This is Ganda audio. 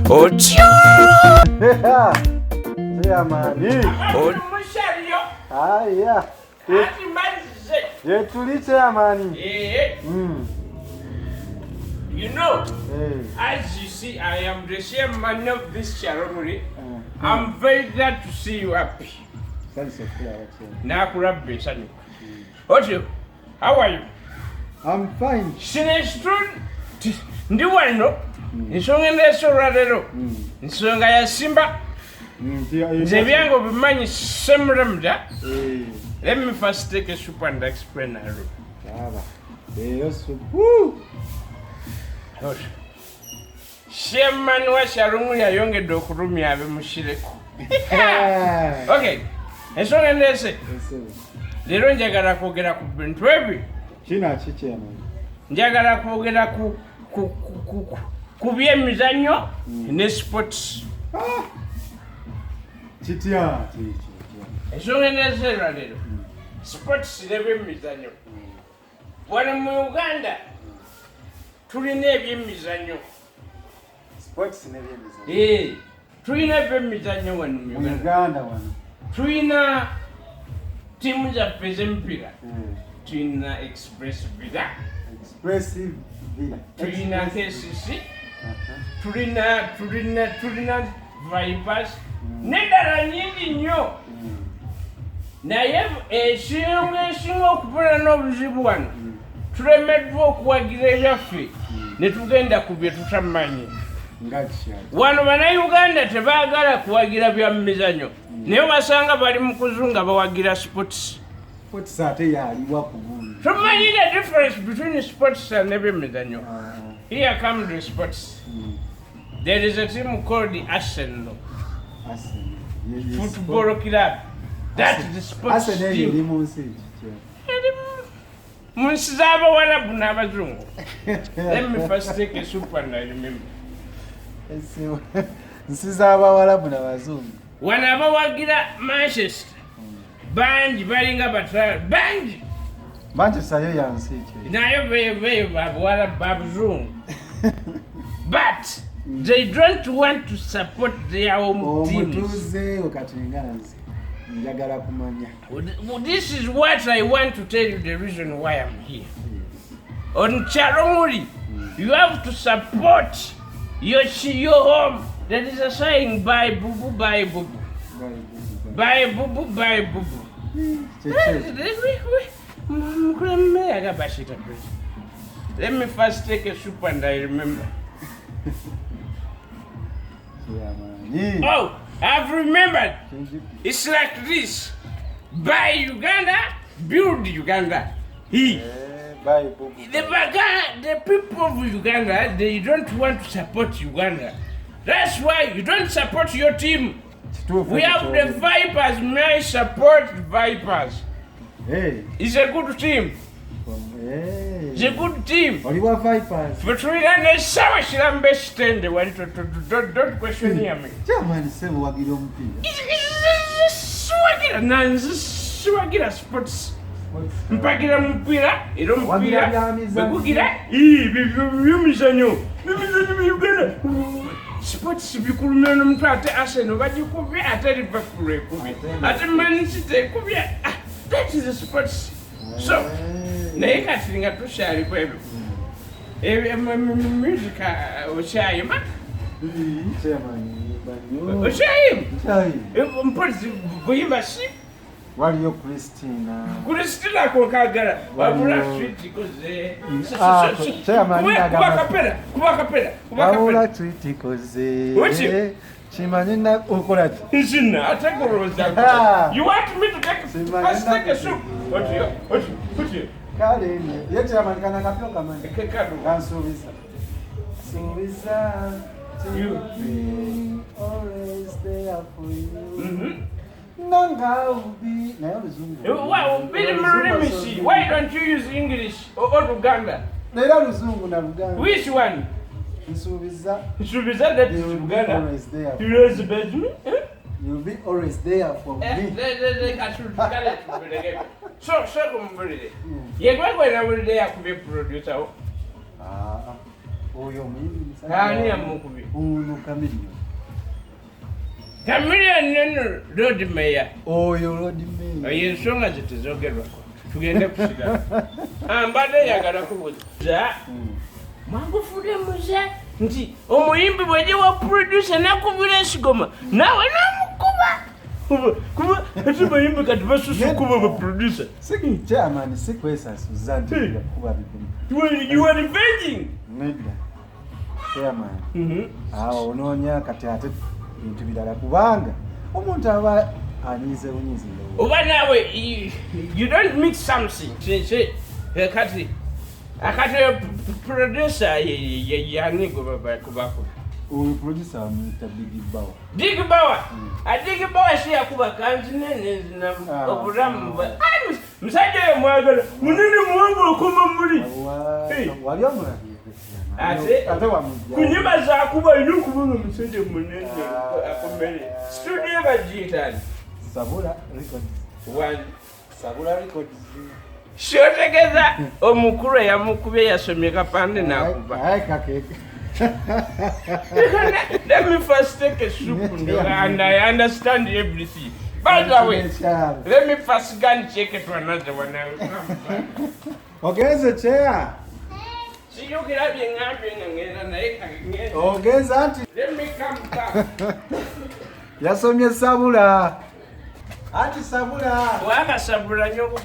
Otyo. Chairman. Aya. Yetuli chairman. You know, as you see, I am the chairman of this ceremony. I'm very glad to see you happy. Nakurabbe Sanu. Otyo, how are you? I'm fine. Sinestron. Ndi wano. Nsonga ndesora lero. Nsonga ya Simba. Nze byango bimanyi semremda. Let me first take a soup and explain a room. Chairman wa Sharumu yayongedde okulumya abemushireko. Okay. Ensonga ndese. Lero njagala kwogera ku bintu ebi. Kina kikyema. Njagala kwogera ku byemizannyo ne sports. Kitya. Ensonga ndese lero. Sports ne byemizannyo. Wano mu Uganda tulina ebyemizannyo. Sports ne byemizannyo. Tulina ebyemizannyo wano mu Uganda wano. Tulina timu zaffe ez'emipiira. Tulina Express Villa. Tulina KCC. Tulina Vipers. N'endala nnyingi nnyo. Naye esinga okubeera n'obuzibu wano. Tulemeddwa okuwagira ebyaffe ne tugenda ku bye tutamanyi. Wano bannayuganda tebaagala kuwagira bya mizannyo. Naye basanga bali mu kuzunga bawagira sports. Sports ate yaliwa ku gundi. Tumanyi the difference between sports and ebyemizannyo. Here comes the sports. There is a team called the Arsenal. Football club. That's the sports team. Munsi z'Abawarabu n'Abazungu. Let me first take a soup and I remember. Nsi z'Abawarabu n'Abazungu. Wano abawagira Manchester. Bangi balinga batwala. Bangi. Manchester yo yansi ekyo. Nayo beyo Abawarabu Abazungu. But they don't want to support their own teams. Omutuuze okatinganzi. Njagala kumanya. This is what I want to tell you the reason why I'm here. On Charomuri, you have to support your home. There is a saying, buy boo boo, buy boo boo. Buy boo boo, buy boo boo. Let me first take a soup and I remember. Oh, I've remembered. It's like this. Buy Uganda, build Uganda. The people of Uganda, they don't want to support Uganda. That's why you don't support your team. We have the Vipers. May I support Vipers? It's a good team. It's a good team. Oliwa Vipers. But we don't say Shirambe stand. Don't question me. Jamani sema wagira omupiira. Swagira sports. Mpagira mupiira, era mupiira. Bakugira byemizannyo. Byemizannyo Uganda. Sports bikulumya n'omuntu ate Arsenal bagikubye ate Liverpool ekubye. Ate Man City ekubye. That is the sports. So, naye kati nga tukyali kwebyo. Music okyayima? Okyayima? Mpozi kuyimba si? Waliyo Christina. Christina kwokagala. Wabula tweet koze. Kuba kapera. Wabula tweet koze. Chimanyi na okola ki? Nzina ategoloza. You want me to take a soup? What? Kale yeti amanikana kapyo kamani. Kekadu. Kansubiza. Subiza. You be always there for you. Nanga ubi. Nayo luzungu. Wow, why don't you use English or Uganda? Nayo luzungu na Uganda. Which one? Nsubiza. Nsubiza that is Uganda. Always there. You respect me? You'll be always there for me. So kumulire. Yegwe kwena mulire yakubye producer. Oyo muyimbi musajja. Ani yamukubi? Ono Chameleon. Chameleon neno Road Mayor. Oyo Road Mayor. Yensonga zitezogerwako. Tugende kusigala. Mbadde yagala kubuuza. Magufuli muze nti omuyimbi bw'eje wa producer nakubira esigoma nawe namukuba. Kuba ati bayimbi kati basusu kuba ba producer. Siki chairman sikwesa Suzanne kuba bigoma. You are revenging. Nedda. Chairman. Onoonya kati ate bintu birala kubanga omuntu aba anyize bunyizi. Oba nawe you don't mix something. Say kati akati producer yani kubako. Oyo producer amwita Big Bawa. Big Bawa si yakuba kanzi nene na obulamu. Musajja ye mwagala munene muwango okoma muli. Wali omula. Ate wamujja. Kunyima za kuba ino kubanga musajja munene akomere. Studio bajitani. Sabula Records. Sabula Records. Shotegeza omukuru yamukubye yasomye kapande nakuba. Let me first take a soup and I understand everything. By the way, let me first go and check it to another one. I will come back. Okay, the chair. See you get up and okay, Auntie. Let me come back. Yasomye Sabula. Auntie Sabula. Waka Sabula nyoko.